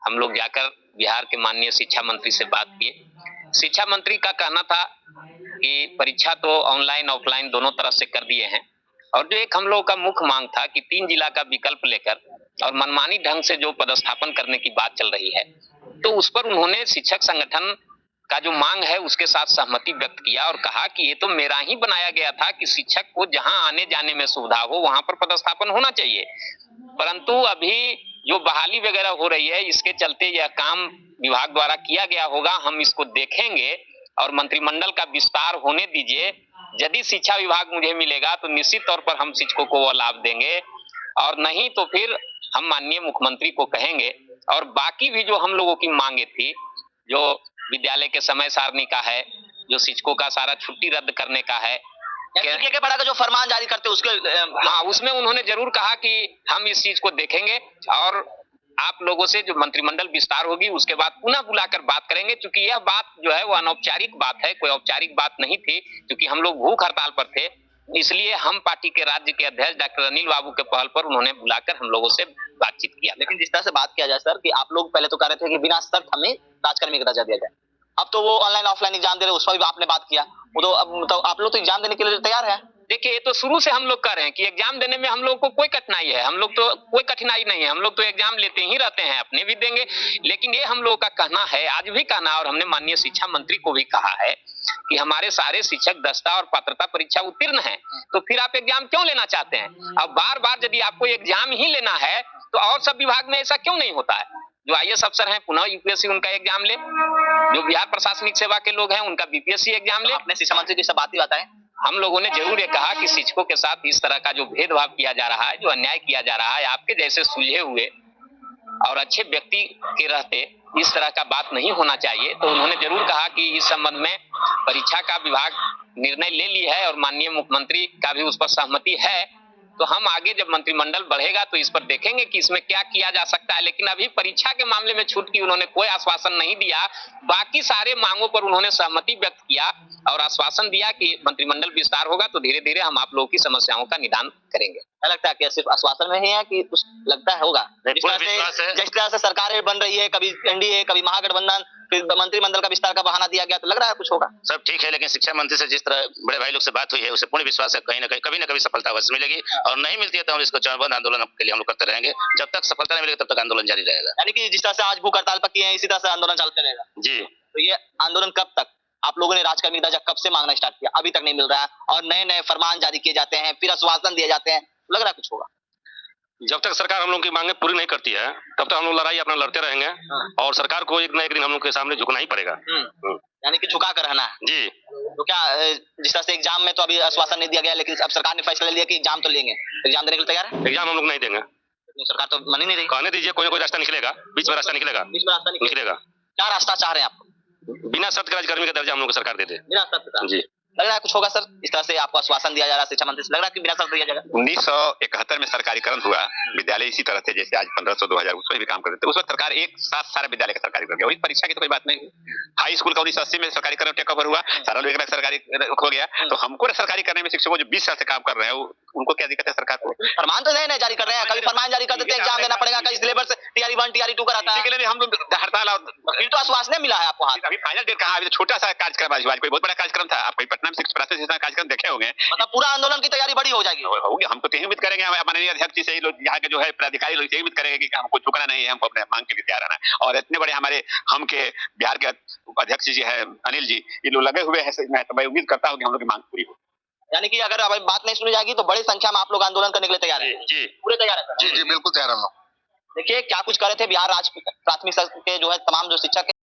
हम लोग जाकर बिहार के माननीय शिक्षा मंत्री से बात किए। शिक्षा मंत्री का कहना था कि परीक्षा तो ऑनलाइन ऑफलाइन दोनों तरह से कर दिए हैं, और जो एक हम लोगों का मुख्य मांग था कि 3 जिला का विकल्प लेकर और मनमानी ढंग से जो पदस्थापन करने की बात चल रही है, तो उस पर उन्होंने शिक्षक संगठन का जो मांग है उसके साथ सहमति व्यक्त किया और कहा कि ये तो मेरा ही बनाया गया था कि शिक्षक को जहां आने जाने में सुविधा हो वहां पर पदस्थापन होना चाहिए, परंतु अभी जो बहाली वगैरह हो रही है इसके चलते यह काम विभाग द्वारा किया गया होगा। हम इसको देखेंगे और मंत्रिमंडल का विस्तार होने दीजिए। यदि शिक्षा विभाग मुझे मिलेगा तो निश्चित तौर पर हम शिक्षकों को वह लाभ देंगे, और नहीं तो फिर हम माननीय मुख्यमंत्री को कहेंगे। और बाकी भी जो हम लोगों की मांगे थी, जो विद्यालय के समय सारणी का है, जो शिक्षकों का सारा छुट्टी रद्द करने का है, के पड़ा का जो फरमान जारी करते उसके हाँ, उसमें उन्होंने जरूर कहा कि हम इस चीज को देखेंगे और आप लोगों से जो मंत्रिमंडल विस्तार होगी उसके बाद पुनः बुलाकर बात करेंगे, क्योंकि यह बात जो है वो अनौपचारिक बात है, कोई औपचारिक बात नहीं थी, क्योंकि हम लोग भूख हड़ताल पर थे। इसलिए हम पार्टी के राज्य के अध्यक्ष डॉक्टर अनिल बाबू के पहल पर उन्होंने बुलाकर हम लोगों से बातचीत किया। लेकिन जिस तरह से बात किया जाए सर कि आप लोग पहले तो कह रहे थे कि बिना शर्त हमें राजकर्मी का दर्जा दिया जाए, अब तो वो ऑनलाइन ऑफलाइन एग्जाम दे रहे उस पर भी आपने बात किया, वो तो अब तो आप लोग तो एग्जाम देने के लिए तैयार है। देखिए, ये तो शुरू से हम लोग कह रहे हैं कि एग्जाम देने में हम लोग को कोई कठिनाई है, हम लोग तो कोई कठिनाई नहीं है, हम लोग तो एग्जाम लेते ही रहते हैं, अपने भी देंगे। लेकिन ये हम लोगों का कहना है, आज भी कहना, और हमने माननीय शिक्षा मंत्री को भी कहा है कि हमारे सारे शिक्षक दस्ता और पात्रता परीक्षा उत्तीर्ण हैं, तो फिर आप एग्जाम क्यों लेना चाहते हैं? अब बार बार यदि आपको एग्जाम ही लेना है तो और सब विभाग में ऐसा क्यों नहीं होता है? जो IAS अफसर हैं पुनः यूपीएससी उनका एग्जाम ले, जो बिहार प्रशासनिक सेवा के लोग हैं उनका बीपीएससी एग्जाम ले। अपने शिक्षा मंत्री की सब बात ही बताएं। हम लोगों ने जरूर ये कहा कि शिक्षकों के साथ इस तरह का जो भेदभाव किया जा रहा है, जो अन्याय किया जा रहा है, आपके जैसे सुलझे हुए और अच्छे व्यक्ति के रहते इस तरह का बात नहीं होना चाहिए। तो उन्होंने जरूर कहा कि इस संबंध में परीक्षा का विभाग निर्णय ले ली है और माननीय मुख्यमंत्री का भी उस पर सहमति है, तो हम आगे जब मंत्रिमंडल बढ़ेगा तो इस पर देखेंगे कि इसमें क्या किया जा सकता है। लेकिन अभी परीक्षा के मामले में छूट की उन्होंने कोई आश्वासन नहीं दिया, बाकी सारे मांगों पर उन्होंने सहमति व्यक्त किया और आश्वासन दिया कि मंत्रिमंडल विस्तार होगा तो धीरे धीरे हम आप लोगों की समस्याओं का निदान करेंगे। क्या लगता है कि सिर्फ आश्वासन में ही है कि कुछ लगता है होगा? जिस तरह से सरकारें बन रही है, कभी एनडीए कभी महागठबंधन, फिर मंत्रिमंडल का विस्तार का बहाना दिया गया, तो लग रहा है कुछ होगा। सब ठीक है, लेकिन शिक्षा मंत्री से जिस तरह बड़े भाई लोग से बात हुई है उसे पूर्ण विश्वास है कहीं ना कभी सफलता अवश्य मिलेगी, और नहीं मिलती है तो हम इसको चरणबद्ध आंदोलन के लिए हम लोग करते रहेंगे। जब तक सफलता नहीं मिलेगी तब तक आंदोलन जारी रहेगा। यानी कि जिस तरह से आज भूख हड़ताल पर किए हैं इसी तरह से आंदोलन चलते रहेगा जी। तो ये आंदोलन कब तक? आप लोगों ने राजकर्मी दर्जा कब से मांगना स्टार्ट किया? अभी तक नहीं मिल रहा है और नए नए फरमान जारी किए जाते हैं, फिर आश्वासन दिए जाते हैं, लग रहा है कुछ होगा। जब तक सरकार हम लोग की मांगे पूरी नहीं करती है तब तक हम लोग लड़ाई अपना लड़ते रहेंगे, और सरकार को एक न एक दिन हम लोग के सामने झुकना ही पड़ेगा। यानी कि झुका कर रहना है जी। तो क्या जिस तरह से एग्जाम में तो अभी आश्वासन नहीं दिया गया, लेकिन अब सरकार ने फैसला लिया कि एग्जाम तो लेंगे, एग्जाम देने के लिए तैयार है? एग्जाम हम लोग नहीं देंगे। सरकार तो मान ही नहीं रही। कहने दीजिए, कोई ना कोई रास्ता निकलेगा, बीच में रास्ता निकलेगा। क्या रास्ता चाह रहे हैं आप? बिना शर्त के राजकर्मी का दर्जा हम लोग को सरकार दे दे। बिना शर्त का? जी। लग रहा है कुछ होगा सर? इस तरह से आपको आश्वासन दिया जा रहा है शिक्षा मंत्री से, लग रहा है कि बिना शर्त दिया जाएगा। 1971 में सरकारीकरण हुआ विद्यालय, इसी तरह से जैसे आज 1500 2000 उसमें भी काम करते थे। उस वक्त सरकार एक साथ सारा विद्यालय का सरकारीकरण किया, वही परीक्षा की तो कोई बात नहीं। हाई स्कूल का 1980 में सरकारीकरण टेक ओवर हुआ, सारा लोग सरकारी हो गया, तो हमको सरकारी करने में शिक्षकों जो 20 साल से काम कर रहे हैं उनको क्या दिक्कत है? सरकार को फरमान तो नए जारी कर रहे हैं, कभी फरमान जारी कर देते हैं एग्जाम देना पड़ेगा, कभी सिलेबस टीआरई 1 टीआरई 2 कराता है, हम लोग हड़ताल और फिर तो आश्वासन मिला है आपको हाथ। अभी फाइनल डेट कहाँ? अभी तो छोटा सा कार्यक्रम आज, कोई बहुत बड़ा कार्यक्रम था। आप पटना में शिक्षक प्राथमिक कार्यक्रम देखे होंगे, मतलब पूरा आंदोलन की तैयारी बड़ी हो जाएगी। होगी। हम तो यही उम्मीद करेंगे, हमारे अध्यक्ष जी से लोग, यहाँ के जो है पदाधिकारी लोग यही उम्मीद करेंगे कि हमको झुकना नहीं है, हमको अपने मांग के लिए तैयार रहना है। और इतने बड़े हमारे हम के बिहार के अध्यक्ष जी है अनिल जी, ये लोग लगे हुए हैं, मैं उम्मीद करता हूँ कि हम लोग की मांग पूरी हो। यानी कि अगर अब बात नहीं सुनी जाएगी तो बड़ी संख्या में आप लोग आंदोलन करने के लिए तैयार है? जी पूरे तैयार है? जी बिल्कुल तैयार हम लोग। देखिए क्या कुछ कर रहे थे बिहार राज्य प्राथमिक के जो है तमाम जो शिक्षक